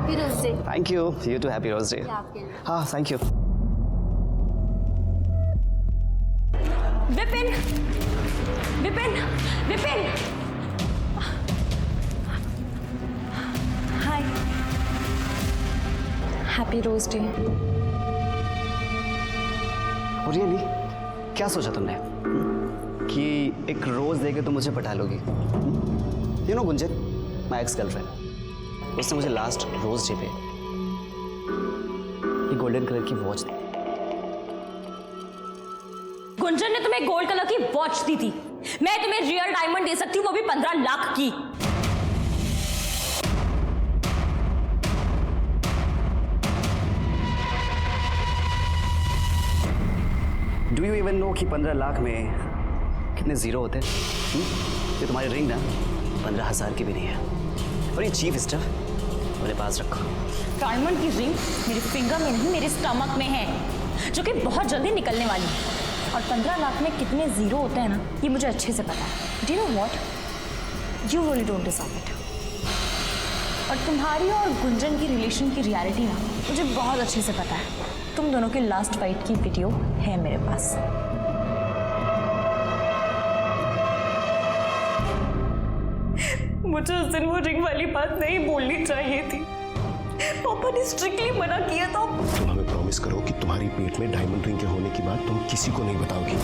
Happy rose day. Thank you too happy rose day. हाँ thank you. Vipin Vipin Vipin, hi, happy rose day. Really क्या सोचा तुमने कि एक रोज देके तुम मुझे पटा लोगी? You know Gunjan, my ex girlfriend, उसने मुझे लास्ट रोज डे पे ये गोल्डन कलर की वॉच दी। गुंजन ने तुम्हें गोल्ड कलर की वॉच दी थी? मैं तुम्हें रियल डायमंड दे सकती हूँ, वो भी 15 लाख की। डू यू इवन नो कि 15 लाख में कितने जीरो होते हैं? ये तुम्हारी रिंग ना 15,000 की भी नहीं है, और ये चीफ स्टफ मेरे पास रखो। डायमंड की रिंग मेरे फिंगर में नहीं, मेरे स्टमक में है, जो कि बहुत जल्दी निकलने वाली है। और 15 लाख में कितने जीरो होते हैं ना, ये मुझे अच्छे से पता है। Do you know what, you really don't deserve it. और तुम्हारी और गुंजन की रिलेशन की रियलिटी ना मुझे बहुत अच्छे से पता है। तुम दोनों की लास्ट फाइट की वीडियो है मेरे पास। मुझे उस दिन वो रिंग वाली बात नहीं बोलनी चाहिए थी। पापा ने स्ट्रिक्टली मना किया था। तुम हमें प्रॉमिस करो कि तुम्हारी पेट में डायमंड रिंग के होने की बात तुम किसी को नहीं बताओगी।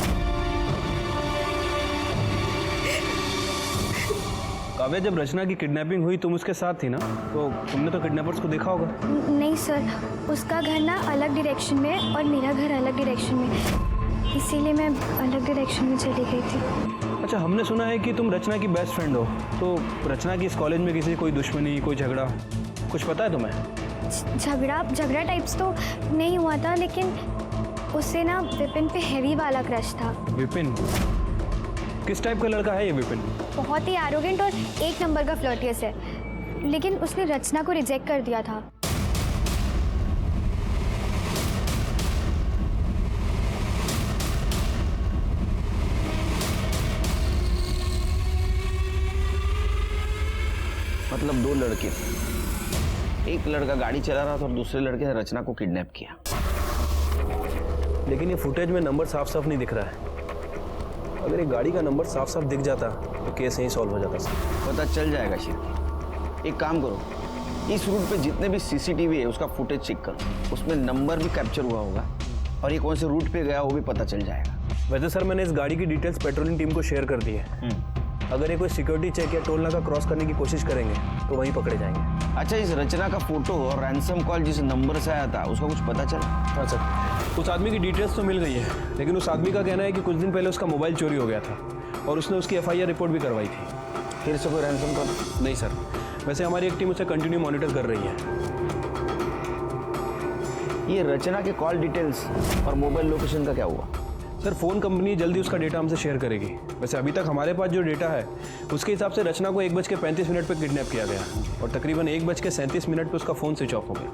काव्या, जब रचना की किडनैपिंग हुई तुम उसके साथ थी ना, तो तुमने तो किडनैपर्स को देखा होगा। नहीं सर, उसका घर ना अलग डायरेक्शन में है और मेरा घर अलग डायरेक्शन में, इसीलिए मैं अलग डायरेक्शन में चली गई थी। अच्छा, हमने सुना है कि तुम रचना की बेस्ट फ्रेंड हो, तो रचना की इस कॉलेज में किसी कोई दुश्मनी, कोई झगड़ा, कुछ पता है तुम्हें? झगड़ा टाइप्स तो नहीं हुआ था, लेकिन उससे ना विपिन पे हैवी वाला क्रश था। विपिन? किस टाइप का लड़का है ये विपिन? बहुत ही एरोगेंट और एक नंबर का फ्लर्टियस है, लेकिन उसने रचना को रिजेक्ट कर दिया था। मतलब दो लड़के, एक लड़का गाड़ी चला रहा था और दूसरे लड़के ने रचना को किडनैप किया। लेकिन ये फुटेज में नंबर साफ साफ नहीं दिख रहा है। अगर ये गाड़ी का नंबर साफ साफ दिख जाता तो केस यहीं सॉल्व हो जाता सर। पता चल जाएगा शिव। एक काम करो, इस रूट पे जितने भी सीसीटीवी है उसका फुटेज चेक करो, उसमें नंबर भी कैप्चर हुआ होगा और ये कौन से रूट पे गया वो भी पता चल जाएगा। वैसे सर, मैंने इस गाड़ी की डिटेल्स पेट्रोलिंग टीम को शेयर कर दी है। अगर ये कोई सिक्योरिटी चेक या टोल नाका क्रॉस करने की कोशिश करेंगे तो वहीं पकड़े जाएंगे। अच्छा, इस रचना का फोटो और रैंसम कॉल जिस नंबर से आया था उसका कुछ पता चला? हाँ सर, उस आदमी की डिटेल्स तो मिल गई है, लेकिन उस आदमी का कहना है कि कुछ दिन पहले उसका मोबाइल चोरी हो गया था और उसने उसकी FIR रिपोर्ट भी करवाई थी। फिर से कोई रैंसम कॉल? नहीं सर, वैसे हमारी एक टीम उसे कंटिन्यू मॉनिटर कर रही है। ये रचना के कॉल डिटेल्स और मोबाइल लोकेशन का क्या हुआ? सर, फ़ोन कंपनी जल्दी उसका डेटा हमसे शेयर करेगी। वैसे अभी तक हमारे पास जो डेटा है उसके हिसाब से रचना को 1:35 पर किडनैप किया गया और तकरीबन 1:37 पर उसका फ़ोन स्विच ऑफ हो गया।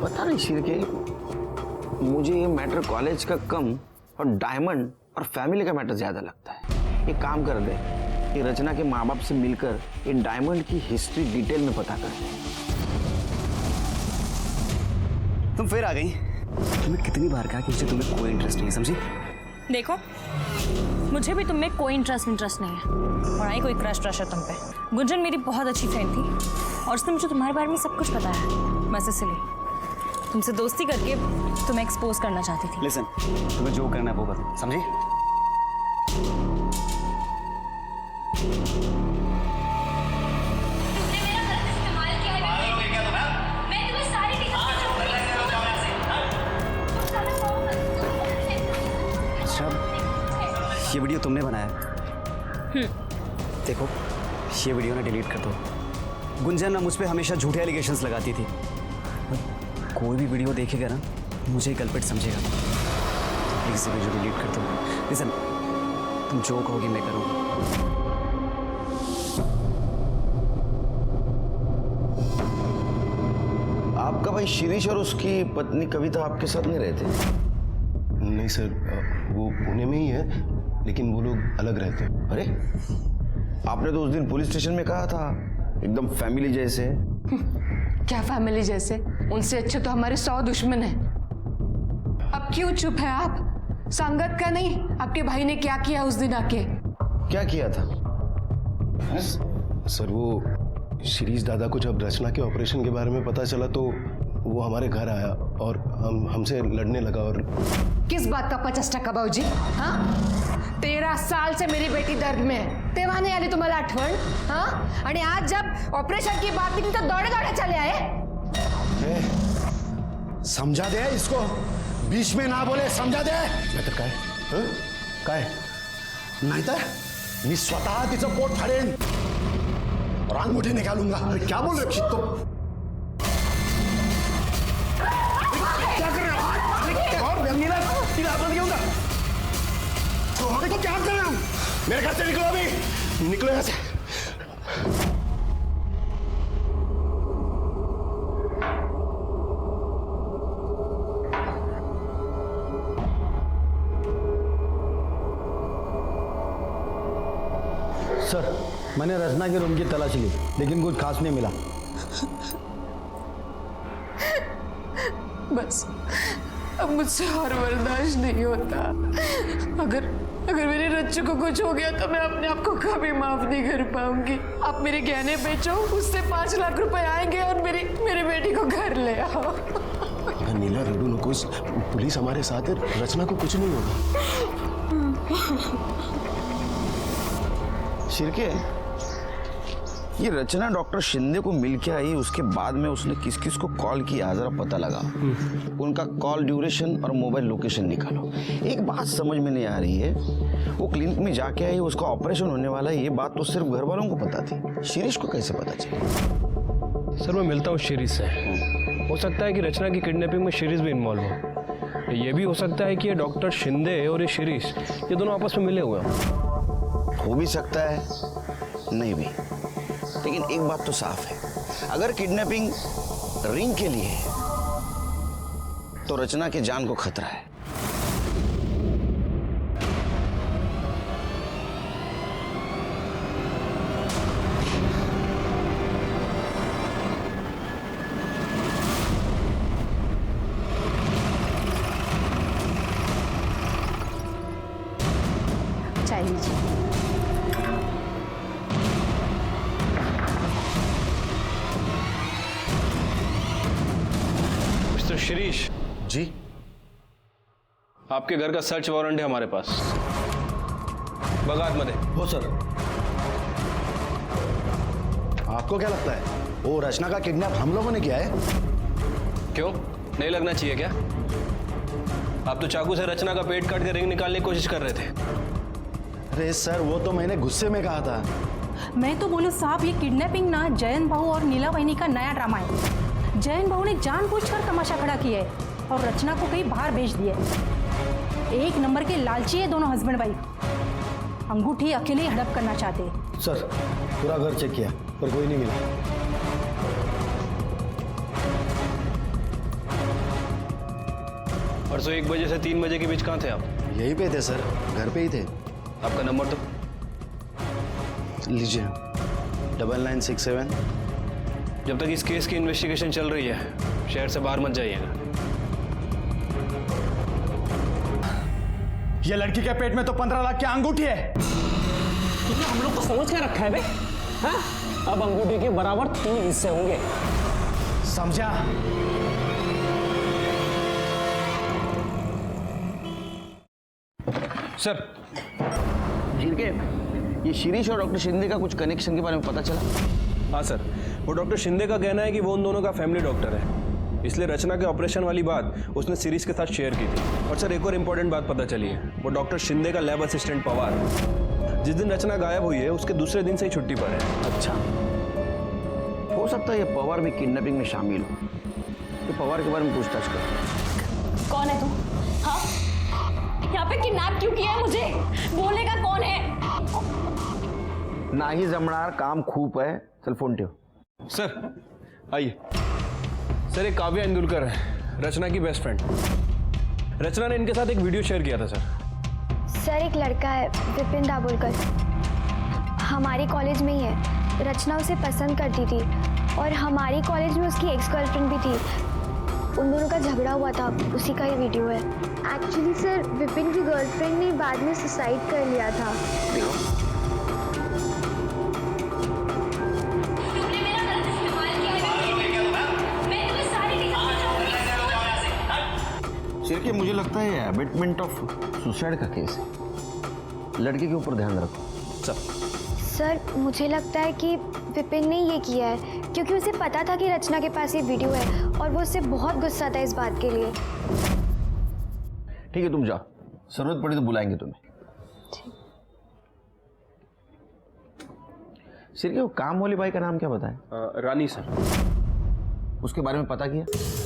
पता नहीं शिव के, मुझे ये मैटर कॉलेज का कम और डायमंड और फैमिली का मैटर ज़्यादा लगता है। एक काम कर दे, ये रचना के माँ बाप से मिलकर ये डायमंड की हिस्ट्री डिटेल में पता कर दे। तुम फिर आ गई। तुम्हें कितनी बार कहा कि मुझे तुम्हें कोई इंटरेस्ट नहीं, समझी? देखो, मुझे भी तुम में कोई इंटरेस्ट नहीं है और आई कोई क्रश है तुम पे। गुंजन मेरी बहुत अच्छी फ्रेंड थी और उसने मुझे तुम्हारे बारे में सब कुछ बताया। बस इसलिए तुमसे दोस्ती करके तुम्हें एक्सपोज करना चाहती थी। लिसन, तुम्हें जो करना है वो करो, समझी? ये वीडियो तुमने बनाया? देखो, ये वीडियो ना डिलीट कर दो। गुंजन ना मुझ पे हमेशा झूठे एलिगेशंस लगाती थी। कोई भी वीडियो देखेगा ना मुझे कल्प्रिट समझेगा। प्लीज ये वीडियो डिलीट कर दो। लिसन, तुम जो कहोगी मैं करूँगा। आपका भाई शिरीष और उसकी पत्नी कविता आपके साथ नहीं रहते? नहीं सर, वो पुणे में ही है, लेकिन वो लोग अलग रहते हैं। अरे, आपने तो उस दिन पुलिस स्टेशन में कहा था एकदम फैमिली जैसे। क्या फैमिली जैसे? उनसे अच्छे तो हमारे 100 दुश्मन हैं। अब क्यों चुप है आप? संगत का नहीं, आपके भाई ने क्या किया उस दिन आके? क्या किया था? सर वो शिरीष दादा को जब रचना के ऑपरेशन के बारे में पता चला तो वो हमारे घर आया और हमसे लड़ने लगा। और किस बात का 50% भाऊजी? हाँ, 13 साल से मेरी बेटी दर्द में है, तेव्हा नाही आली तुम्हाला आठवण? हाँ, आणि आज जब ऑपरेशन की बात निकली तो दौड़े दौड़े चले आए। समझा दे इसको, बीच में ना बोले, समझा दे. नाहीतर काय? हं? काय? नाहीतर मी स्वतः तिचं पोट फाडेन और अंगूठी निकालूंगा. अरे क्या बोल रहे हो तुम? क्या कर रहे हो? और नीला आपस घेऊन जा. तो क्या कर रहे हो? मेरे घर से निकलो अभी, निकलो यहाँ से. सर, मैंने रचना के रूम की तलाशी ली लेकिन कुछ खास नहीं मिला. बस अब मुझसे और बर्दाश्त नहीं होता. अगर मेरे रच्चू को कुछ हो गया तो मैं अपने आप को कभी माफ नहीं कर पाऊंगी. आप मेरे गहने बेचो, उससे 5 लाख रुपए आएंगे और मेरे बेटी को घर ले आओ. नीला रेडू नकोस, पुलिस हमारे साथ है, रचना को कुछ नहीं होगा. शिर्के, ये रचना डॉक्टर शिंदे को मिल के आई, उसके बाद में उसने किस किस को कॉल किया जरा पता लगा. उनका कॉल ड्यूरेशन और मोबाइल लोकेशन निकालो. एक बात समझ में नहीं आ रही है, वो क्लिनिक में जाके आई, उसका ऑपरेशन होने वाला है, ये बात तो सिर्फ घर वालों को पता थी. शिरीष को कैसे पता चला? सर मैं मिलता हूँ शिरीष से. हो सकता है कि रचना की किडनैपिंग में शिरीष भी इन्वॉल्व हो. ये भी हो सकता है कि ये डॉक्टर शिंदे और ये शिरीष, ये दोनों आपस में मिले हुए हो भी सकता है, नहीं भी. लेकिन एक बात तो साफ है, अगर किडनैपिंग रिंग के लिए है तो रचना की जान को खतरा है. चाय लीजिए. मिस्टर शिरीष, जी आपके घर का सर्च वारंट है हमारे पास. बघा मध्ये. हो सर. आपको क्या लगता है वो रचना का किडनैप हम लोगों ने किया है? क्यों, नहीं लगना चाहिए क्या? आप तो चाकू से रचना का पेट काट के रिंग निकालने की कोशिश कर रहे थे. अरे सर, वो तो मैंने गुस्से में कहा था. मैं तो बोलूं साहब, ये किडनैपिंग ना जयंत भाऊ और नीला बहनी का नया ड्रामा है. जयंत भाऊ ने जानबूझकर तमाशा खड़ा किया है और रचना को कहीं बाहर भेज दिया है. एक नंबर के लालची है दोनों हस्बैंड वाइफ. अंगूठी अकेले ही हड़प करना चाहते हैं. सर, पूरा घर चेक किया पर कोई नहीं मिला. परसों 1 बजे से 3 बजे के बीच कहाँ थे आप? यहीं पे थे सर, घर पे ही थे. आपका नंबर तो लीजिए, 9967. जब तक इस केस की इन्वेस्टिगेशन चल रही है शहर से बाहर मत जाइएगा. ये लड़की के पेट में तो 15 लाख की अंगूठी है. तुमने हम लोग को समझ के रखा है बे? हाँ? अब अंगूठी के बराबर 3 हिस्से होंगे. समझा? सर, शिर्के, ये शिरीष और डॉक्टर शिंदे का कुछ कनेक्शन के बारे में पता चला? हाँ सर, वो डॉक्टर शिंदे का कहना है कि वो उन दोनों का फैमिली डॉक्टर है, इसलिए रचना के ऑपरेशन वाली बात उसने शिरीष के साथ शेयर की थी. और सर एक और इम्पोर्टेंट बात पता चली है, वो डॉक्टर शिंदे का लैब असिस्टेंट पवार जिस दिन रचना गायब हुई है उसके दूसरे दिन से ही छुट्टी पर है. अच्छा, हो सकता है ये पवार भी किडनैपिंग में शामिल हो. तो पवार के बारे में पूछताछ कर. कौन है तुम? हाँ, यहाँ पे किडनैप क्यों किया है मुझे? बोलेगा कौन है? नाही जमणार, काम खूप है. चल फोन ठेव. सर आइए. सर एक काव्या इंदुलकर है, रचना की बेस्ट फ्रेंड. रचना ने इनके साथ एक वीडियो शेयर किया था सर. सर, एक लड़का है विपिन दाभोलकर, हमारे कॉलेज में ही है. रचना उसे पसंद करती थी और हमारी कॉलेज में उसकी एक्स गर्लफ्रेंड भी थी। उन दोनों का झगड़ा हुआ था, उसी का ही वीडियो है। एक्चुअली सर, विपिन की गर्लफ्रेंड ने बाद में सुसाइड कर लिया था। सिर्फ मुझे लगता है एबेटमेंट ऑफ सुसाइड का केस है। लड़के के ऊपर ध्यान रखो सर, मुझे लगता है कि विपिन ने ये किया है क्योंकि उसे पता था कि रचना के पास ये वीडियो है और वो उससे बहुत गुस्सा था इस बात के लिए। ठीक है, तुम जाओ, जरूरत पड़ी तो बुलाएंगे तुम्हें। सिर्फ वो काम वाली बाई का नाम क्या बताया? रानी सर। उसके बारे में पता किया?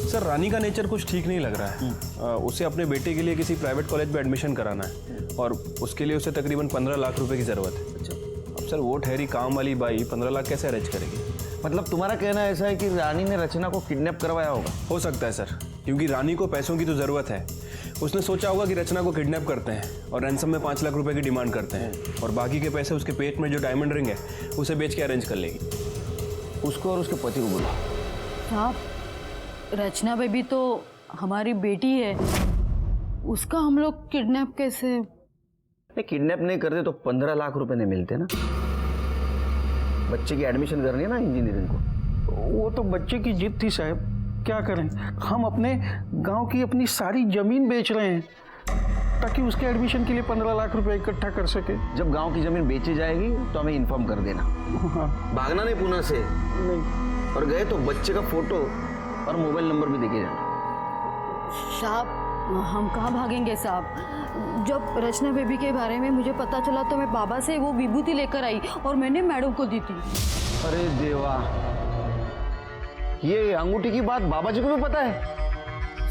सर, रानी का नेचर कुछ ठीक नहीं लग रहा है। उसे अपने बेटे के लिए किसी प्राइवेट कॉलेज में एडमिशन कराना है और उसके लिए उसे तकरीबन 15 लाख रुपए की ज़रूरत है। अच्छा। अब सर, वो ठहरी काम वाली बाई 15 लाख कैसे अरेंज करेगी? मतलब तुम्हारा कहना ऐसा है कि रानी ने रचना को किडनैप करवाया होगा? हो सकता है सर, क्योंकि रानी को पैसों की तो ज़रूरत है। उसने सोचा होगा कि रचना को किडनैप करते हैं और रैंसम में 5 लाख रुपए की डिमांड करते हैं और बाकी के पैसे उसके पेट में जो डायमंड रिंग है उसे बेच के अरेंज कर लेगी। उसको और उसके पति को बुला। साहब, रचना बेबी तो हमारी बेटी है, उसका हम लोग किडनैप कैसे? किडनैप नहीं करते तो 15 लाख रुपए नहीं मिलते ना। बच्चे की एडमिशन करनी है ना इंजीनियरिंग को। वो तो बच्चे की जिद थी साहब, क्या करें, हम अपने गांव की अपनी सारी जमीन बेच रहे हैं ताकि उसके एडमिशन के लिए 15 लाख रुपए इकट्ठा कर सके। जब गांव की जमीन बेची जाएगी तो हमें इन्फॉर्म कर देना। भागना नहीं पुणे से। नहीं। और गए तो बच्चे का फोटो और मोबाइल नंबर भी देके जाना। साहब, हम कहाँ भागेंगे साहब। जब रचना बेबी के बारे में मुझे पता चला तो मैं बाबा से वो विभूति लेकर आई और मैंने मैडम को दी थी। अरे देवा, ये अंगूठी की बात बाबा जी को भी पता है?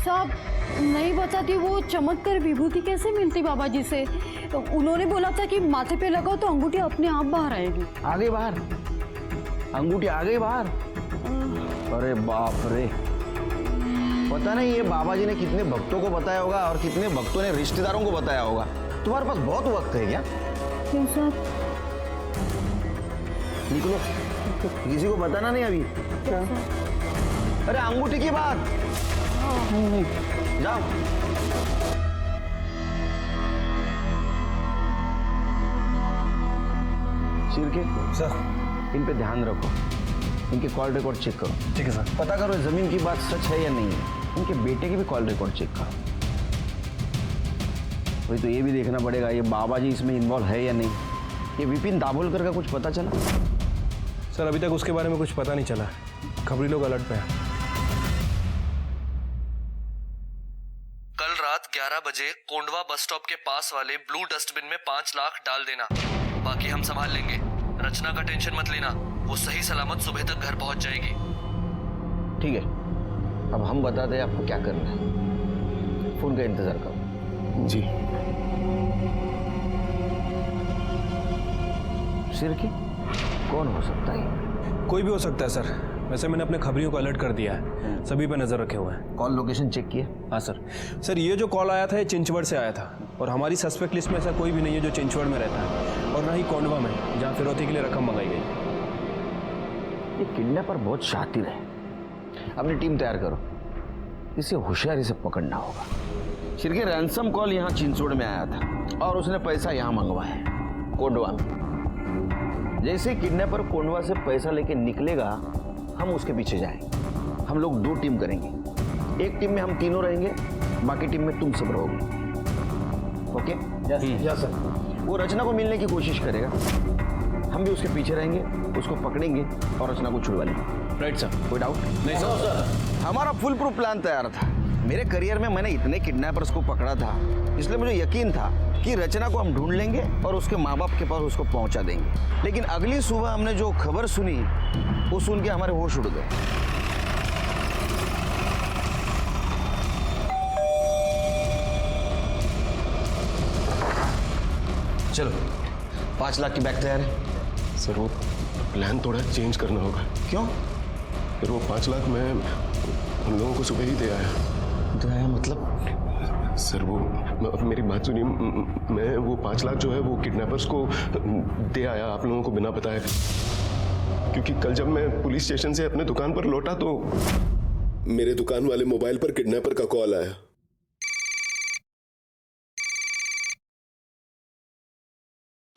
साहब, नहीं बताती। वो चमत्कार विभूति कैसे मिलती बाबा जी से? तो उन्होंने बोला था कि माथे पे लगाओ तो अंगूठी अपने आप बाहर आएगी। आगे बाहर? अंगूठी आ गई बाहर? अरे बाप रे, पता नहीं ये बाबा जी ने कितने भक्तों को बताया होगा और कितने भक्तों ने रिश्तेदारों को बताया होगा। तुम्हारे पास बहुत वक्त है क्या? क्यों साहब? निकलो, किसी को बताना नहीं अभी। अरे अंगूठी की बात। जाओ। शिरके सर, इन पे ध्यान रखो, इनके कॉल रिकॉर्ड चेक करो। ठीक है सर। पता करो जमीन की बात सच है या नहीं है। इनके बेटे की भी कॉल रिकॉर्ड चेक करो। वही तो ये भी देखना पड़ेगा ये बाबा जी इसमें इन्वॉल्व है या नहीं। ये विपिन दाभोलकर का कुछ पता चला? सर, अभी तक उसके बारे में कुछ पता नहीं चला। खबरी लोग अलर्ट पे हैं। कल रात 11 बजे कोंडवा बस स्टॉप के पास वाले ब्लू डस्टबिन में 5 लाख डाल देना, बाकी हम संभाल लेंगे। रचना का टेंशन मत लेना, वो सही सलामत सुबह तक घर पहुंच जाएगी। ठीक है, अब हम बताते हैं आपको क्या करना है। फोन का इंतजार करो। जी। सिर की कौन हो सकता है? कोई भी हो सकता है सर। वैसे मैंने अपने खबरियों को अलर्ट कर दिया है, सभी पे नजर रखे हुए हैं। कॉल लोकेशन चेक किया? हाँ सर। सर, ये जो कॉल आया था ये चिंचवड़ से आया था और हमारी सस्पेक्ट लिस्ट में ऐसा कोई भी नहीं है जो चिंचवड़ में रहता है और ना ही कोंडवा में जहाँ फिरौती के लिए रकम मंगाई गई। ये किडनैपर बहुत शातिर है। अपनी टीम तैयार करो, इसे होशियारी से पकड़ना होगा। शिरके रैंसम कॉल यहाँ चिंचवड़ में आया था और उसने पैसा यहाँ मंगवाया कोंडवा में। जैसे किडनैपर कोंडवा से पैसा लेके निकलेगा हम उसके पीछे जाएंगे। हम लोग 2 टीम करेंगे। एक टीम में हम तीनों रहेंगे, बाकी टीम में तुम सब रहोगे। ओके? Yes sir. वो रचना को मिलने की कोशिश करेगा, हम भी उसके पीछे रहेंगे, उसको पकड़ेंगे और रचना को छुड़वा लेंगे। Right sir. कोई डाउट? नहीं सर। हमारा फुल प्रूफ प्लान तैयार था। मेरे करियर में मैंने इतने किडनैपर्स को पकड़ा था, इसलिए मुझे यकीन था कि रचना को हम ढूंढ लेंगे और उसके माँ बाप के पास उसको पहुंचा देंगे। लेकिन अगली सुबह हमने जो खबर सुनी वो सुन के हमारे होश उड़ गए। चलो, 5 लाख की बैग तैयार है। सर, वो प्लान थोड़ा चेंज करना होगा। क्यों? फिर वो 5 लाख मैं उन लोगों को सुबह ही दे आया। दे आया मतलब? सर, वो मेरी बात सुनिए। मैं वो 5 लाख जो है वो किडनैपर्स को दे आया आप लोगों को बिना बताए। क्योंकि कल जब मैं पुलिस स्टेशन से अपने दुकान पर लौटा तो मेरे दुकान वाले मोबाइल पर किडनैपर का कॉल आया।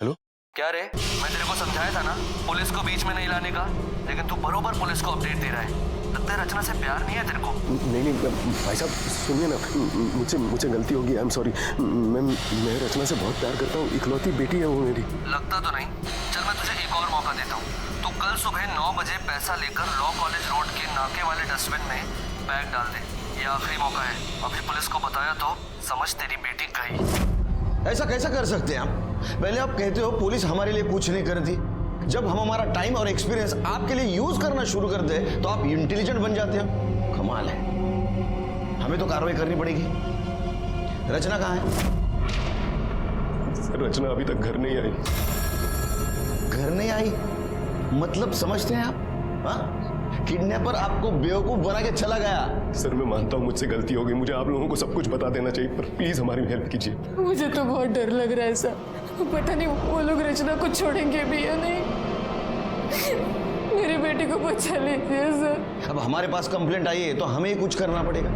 हेलो, क्या रे, मैं तेरे को समझाया था ना पुलिस को बीच में नहीं लाने का, लेकिन तू बरोबर पुलिस को अपडेट दे रहा है। लगता है रचना से प्यार नहीं है तेरे को। नहीं भाई साहब सुनिए ना, मुझे गलती होगी, आई एम सॉरी। मैं रचना से बहुत प्यार करता हूँ, इकलौती बेटी है वो मेरी। लगता तो नहीं। चल मैं तुझे एक और मौका देता हूँ। तू कल सुबह 9 बजे पैसा लेकर लॉ कॉलेज रोड के नाके वाले डस्टबिन में बैग डाल दे। ये आखिरी मौका है। अभी पुलिस को बताया तो समझ तेरी बेटी गई। ऐसा कैसा कर सकते हैं आप? पहले आप कहते हो पुलिस हमारे लिए कुछ नहीं करती, जब हम हमारा टाइम और एक्सपीरियंस आपके लिए यूज करना शुरू करते हैं तो आप इंटेलिजेंट बन जाते हो। कमाल है। हमें तो कार्रवाई करनी पड़ेगी। रचना कहाँ है? रचना अभी तक घर नहीं आई। घर नहीं आई मतलब समझते हैं आप? किडनैपर आपको बेवकूफ बना के चला गया। सर मैं मानता हूँ मुझसे गलती हो गई, मुझे आप लोगों को सब कुछ बता देना चाहिए, पर प्लीज हमारी हेल्प कीजिए। मुझे तो बहुत डर लग रहा है सर, पता नहीं वो लोग रचना को छोड़ेंगे भी या नहीं। मेरी बेटी को बचा लीजिए सर। अब हमारे पास कंप्लेंट आई है तो हमें ही कुछ करना पड़ेगा।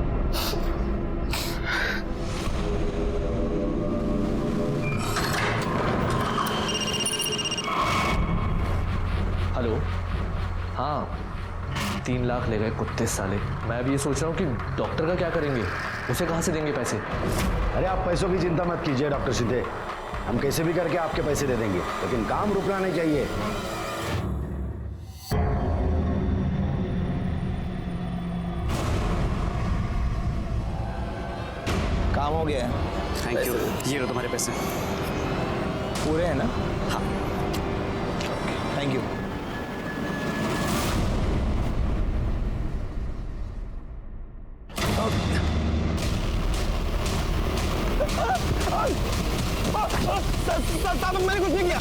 हेलो, हाँ 3 लाख ले गए कुत्ते साले। मैं अब ये सोच रहा हूँ कि डॉक्टर का क्या करेंगे, उसे कहाँ से देंगे पैसे? अरे आप पैसों की चिंता मत कीजिए डॉक्टर शिंदे, हम कैसे भी करके आपके पैसे दे देंगे, लेकिन काम रुकना नहीं चाहिए। काम हो गया। Thank you. ये लो तुम्हारे पैसे। पूरे हैं ना? हाँ। Thank you. मैंने कुछ नहीं किया।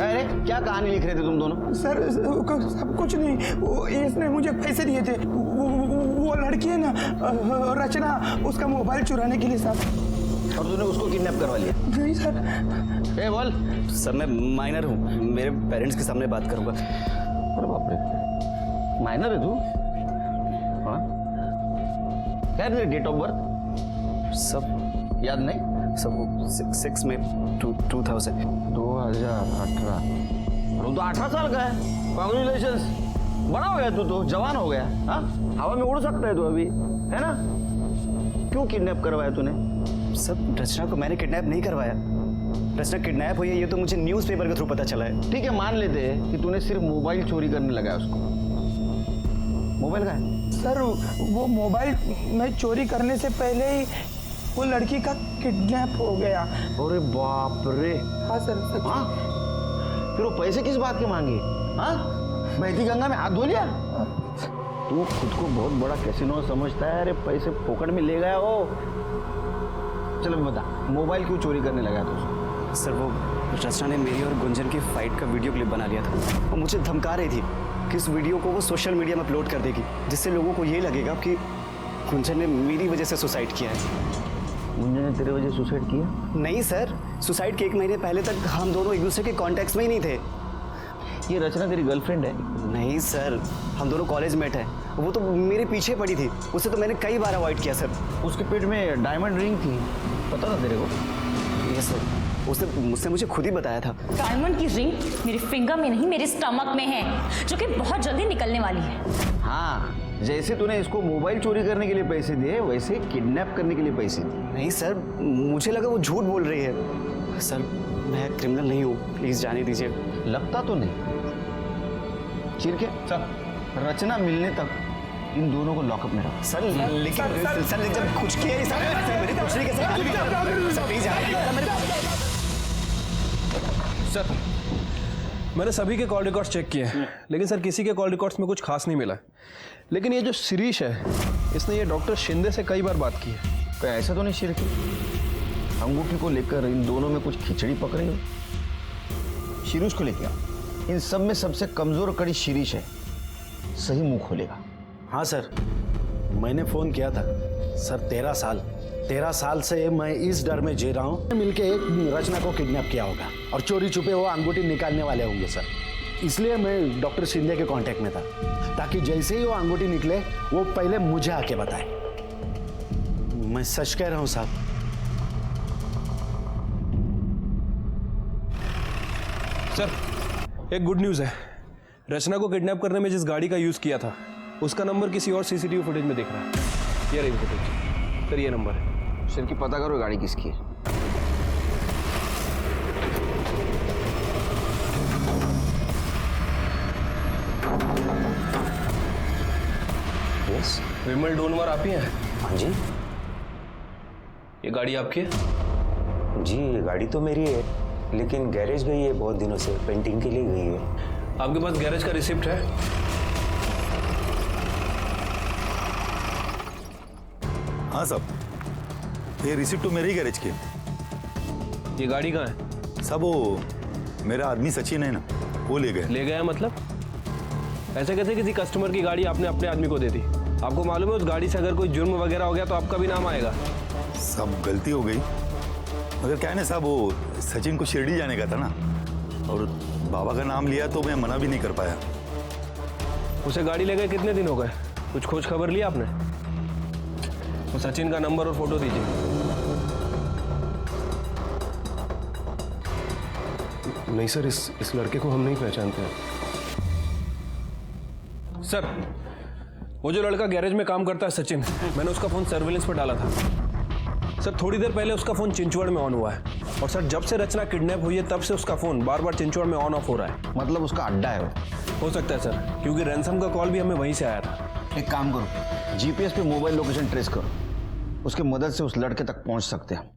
अरे क्या कहानी लिख रहे थे तुम दोनों? सर सब कुछ नहीं, वो इसने मुझे पैसे दिए थे, वो लड़की है ना रचना, उसका मोबाइल चुराने के लिए सर। और तूने उसको किडनैप करवा लिया? नहीं सर। ए बोल। सर मैं माइनर हूँ, मेरे पेरेंट्स के सामने बात करूँगा। अरे बाप रे, माइनर है तू? हाँ क्या है डेट ऑफ बर्थ? सब याद नहीं? सब 6 में 2000। 2018। वो तो 18 साल का है। कांग्रेचुलेशंस, बड़ा हो गया तू, तो जवान हो गया। हाँ हवा में उड़ सकता है तू अभी, है ना? क्यों किडनैप करवाया तूने? सब रचना को मैंने किडनैप नहीं करवाया। रचना किडनैप हुई है ये तो मुझे न्यूज़पेपर के थ्रू पता चला है। ठीक है मान लेते हैं कि तूने सिर्फ मोबाइल चोरी करने लगा उसको। मोबाइल का है? सर वो मोबाइल मैं चोरी करने से पहले ही वो लड़की का किडनैप हो गया। अरे बाप रे। हाँ सर। हाँ फिर वो पैसे किस बात के मांगे? हाँ बहती गंगा में हाथ धो लिया? तू खुद को बहुत बड़ा कैसीनो समझता है। अरे पैसे पॉकेट में ले गया वो। चलो बता, मोबाइल क्यों चोरी करने लगा तू? सर वो रचना ने मेरी और गुंजन की फाइट का वीडियो क्लिप बना लिया था और मुझे धमका रही थी कि इस वीडियो को वो सोशल मीडिया में अपलोड कर देगी, जिससे लोगों को ये लगेगा कि गुंजन ने मेरी वजह से सुसाइड किया है। गुंजन ने तेरे वजह सुसाइड किया? नहीं सर, सुसाइड के 1 महीने पहले तक हम दोनों एक दूसरे के कॉन्टैक्ट्स में ही नहीं थे। ये रचना तेरी गर्लफ्रेंड है? नहीं सर, हम दोनों कॉलेज मेट हैं। वो तो मेरे पीछे पड़ी थी, उसे तो मैंने कई बार अवॉइड किया सर। उसके पेट में डायमंड रिंग थी, पता था तेरे को? यस सर, उसने मुझसे मुझे खुद ही बताया था। डायमंड की रिंग मेरे फिंगर में नहीं मेरे स्टमक में है, जो कि बहुत जल्दी निकलने वाली है। हाँ जैसे तूने इसको मोबाइल चोरी करने के लिए पैसे दिए, वैसे किडनैप करने के लिए पैसे दिए। नहीं सर, मुझे लगा वो झूठ बोल रही है। सर मैं क्रिमिनल नहीं हूँ, प्लीज जाने दीजिए। लगता तो नहीं। चिरके चल, रचना मिलने तक इन दोनों को लॉकअप में रखो। सर लेकिन सर जब कुछ किया ही मैंने कुछ नहीं किया सर, प्लीज सर मैंने सभी के कॉल रिकॉर्ड्स चेक किए हैं, लेकिन सर किसी के कॉल रिकॉर्ड्स में कुछ खास नहीं मिला। लेकिन ये जो शिरीष है, इसने ये डॉक्टर शिंदे से कई बार बात की है। तो ऐसा तो नहीं शिरके अंगूठी को लेकर इन दोनों में कुछ खिचड़ी पक रही हो? शिरीष को लेके आओ। इन सब में सबसे कमजोर कड़ी शिरीष है, सही मुंह खोलेगा। हाँ सर, मैंने फोन किया था सर। 13 साल से मैं इस डर में जी रहा हूँ मिलके एक रचना को किडनैप किया होगा और चोरी छुपे वो अंगूठी निकालने वाले होंगे सर। इसलिए मैं डॉक्टर शिंदे के कांटेक्ट में था, ताकि जैसे ही वो अंगूठी निकले वो पहले मुझे आके बताए। मैं सच कह रहा हूँ साहब। सर एक गुड न्यूज़ है, रचना को किडनैप करने में जिस गाड़ी का यूज़ किया था उसका नंबर किसी और सीसीटीवी फुटेज में दिख रहा है। ये रही फुटेज सर, ये नंबर है। सर की पता करो गाड़ी किसकी है। यस विमल डोनवर आप ही हैं? हाँ जी। ये गाड़ी आपकी है? जी गाड़ी तो मेरी है, लेकिन गैरेज गई है बहुत दिनों से, पेंटिंग के लिए गई है। आपके पास गैरेज का रिसिप्ट है? हाँ साहब, ये रिसिप्ट तो मेरे ही गैरेज की। ये गाड़ी कहाँ है? सब वो मेरा आदमी सचिन है ना, वो ले गए। ले गया मतलब? ऐसे कैसे किसी कस्टमर की गाड़ी आपने अपने आदमी को दे दी? आपको मालूम है उस गाड़ी से अगर कोई जुर्म वगैरह हो गया तो आपका भी नाम आएगा। सब गलती हो गई, मगर क्या है ना साहब, वो सचिन को शिरडी जाने का था ना, और बाबा का नाम लिया तो मैं मना भी नहीं कर पाया। उसे गाड़ी ले गए कितने दिन हो गए? कुछ खोज खबर लिया आपने? वो सचिन का नंबर और फोटो दीजिए। नहीं सर, इस लड़के को हम नहीं पहचानते हैं। सर वो जो लड़का गैरेज में काम करता है सचिन, मैंने उसका फोन सर्विलेंस पर डाला था सर। थोड़ी देर पहले उसका फोन चिंचवड़ में ऑन हुआ है, और सर जब से रचना किडनैप हुई है तब से उसका फोन बार बार चिंचवड़ में ऑन ऑफ हो रहा है। मतलब उसका अड्डा है वो? हो सकता है सर, क्योंकि रैंसम का कॉल भी हमें वहीं से आया था। एक काम करो, जीपीएस पे मोबाइल लोकेशन ट्रेस करो, उसकी मदद से उस लड़के तक पहुंच सकते हैं।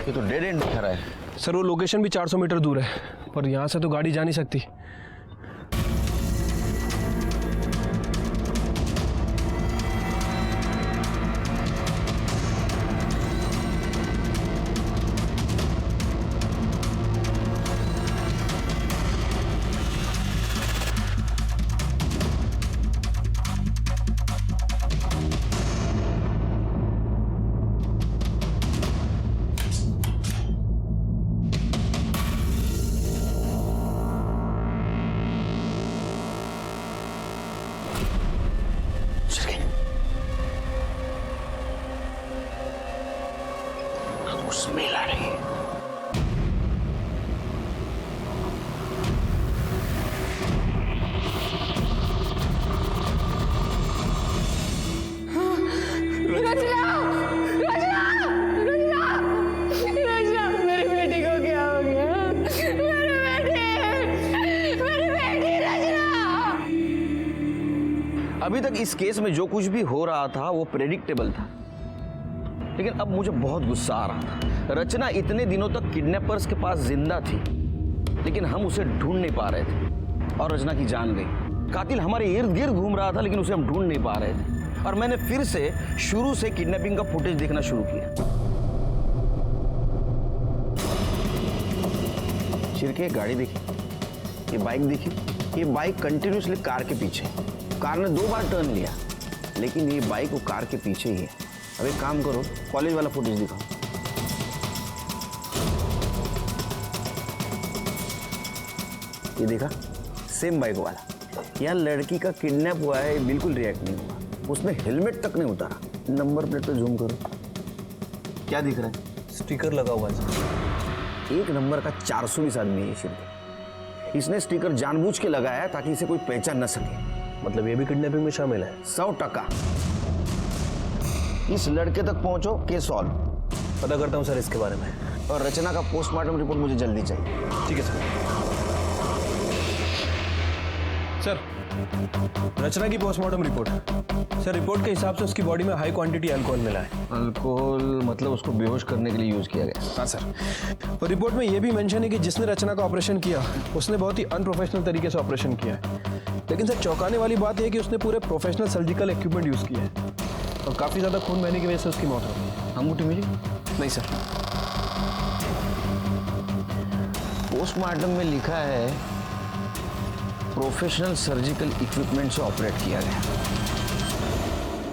ये तो डेड एंड दिखा रहा है सर। वो लोकेशन भी 400 मीटर दूर है, पर यहाँ से तो गाड़ी जा नहीं सकती। स्मेल आ रही है। मेरी बेटी को क्या हो गया? मेरी बेटी रचना। अभी तक इस केस में जो कुछ भी हो रहा था वो प्रेडिक्टेबल था, लेकिन अब मुझे बहुत गुस्सा आ रहा था। रचना इतने दिनों तक किडनैपर्स के पास जिंदा थी, लेकिन हम उसे ढूंढ नहीं पा रहे थे, और रचना की जान गई। कातिल हमारे इर्द गिर्द घूम रहा था, लेकिन उसे हम ढूंढ नहीं पा रहे थे, और मैंने फिर से शुरू से किडनैपिंग का फुटेज देखना शुरू किया। शिरके, गाड़ी देखी, ये बाइक देखी, ये बाइक कंटिन्यूसली कार के पीछे। कार ने 2 बार टर्न लिया, लेकिन ये बाइक वो कार के पीछे ही है। अब एक काम करो, कॉलेज वाला फुटेज दिखाओ। ये देखा, सेम बाइक वाला। यहाँ लड़की का किडनैप हुआ है, बिल्कुल रिएक्ट नहीं हुआ, उसने हेलमेट तक नहीं उतारा। नंबर प्लेट पे जूम करो, क्या दिख रहा है? स्टिकर लगा हुआ है। एक नंबर का 420 आदमी है शिरके। इसने स्टिकर जानबूझ के लगाया ताकि इसे कोई पहचान न सके। मतलब ये भी किडनैपिंग में शामिल है? 100%। इस लड़के तक पहुंचो, केस सॉल्व। पता करता हूँ सर इसके बारे में, और रचना का पोस्टमार्टम रिपोर्ट मुझे जल्दी चाहिए। ठीक है सर। रचना की पोस्टमार्टम रिपोर्ट सर, रिपोर्ट के हिसाब से उसकी बॉडी में हाई क्वांटिटी अल्कोहल मिला है। अल्कोहल मतलब उसको बेहोश करने के लिए यूज किया गया? हाँ सर। और रिपोर्ट में यह भी मेंशन है कि जिसने रचना का ऑपरेशन किया उसने बहुत ही अनप्रोफेशनल तरीके से ऑपरेशन किया है। लेकिन सर चौंकाने वाली बात यह है कि उसने पूरे प्रोफेशनल सर्जिकल इक्विपमेंट यूज किया है, और काफी ज्यादा खून बहने की वजह से उसकी मौत हो गई। अंगूठी मिली? नहीं सर। पोस्टमार्टम में लिखा है प्रोफेशनल सर्जिकल इक्विपमेंट से ऑपरेट किया गया।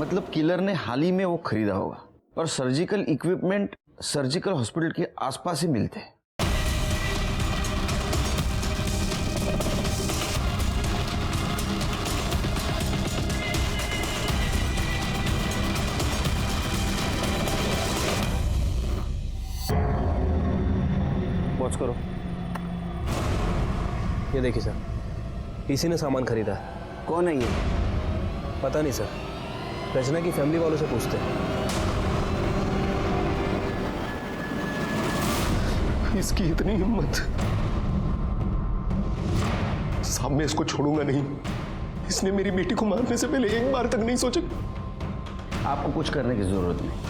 मतलब किलर ने हाल ही में वो खरीदा होगा। और सर्जिकल इक्विपमेंट सर्जिकल हॉस्पिटल के आसपास ही मिलते हैं। वॉच करो। ये देखिए सर, इसी ने सामान खरीदा है। कौन है ये? पता नहीं सर, रचना की फैमिली वालों से पूछते हैं। इसकी इतनी हिम्मत, साहब मैं इसको छोड़ूंगा नहीं। इसने मेरी बेटी को मारने से पहले एक बार तक नहीं सोचा। आपको कुछ करने की जरूरत नहीं।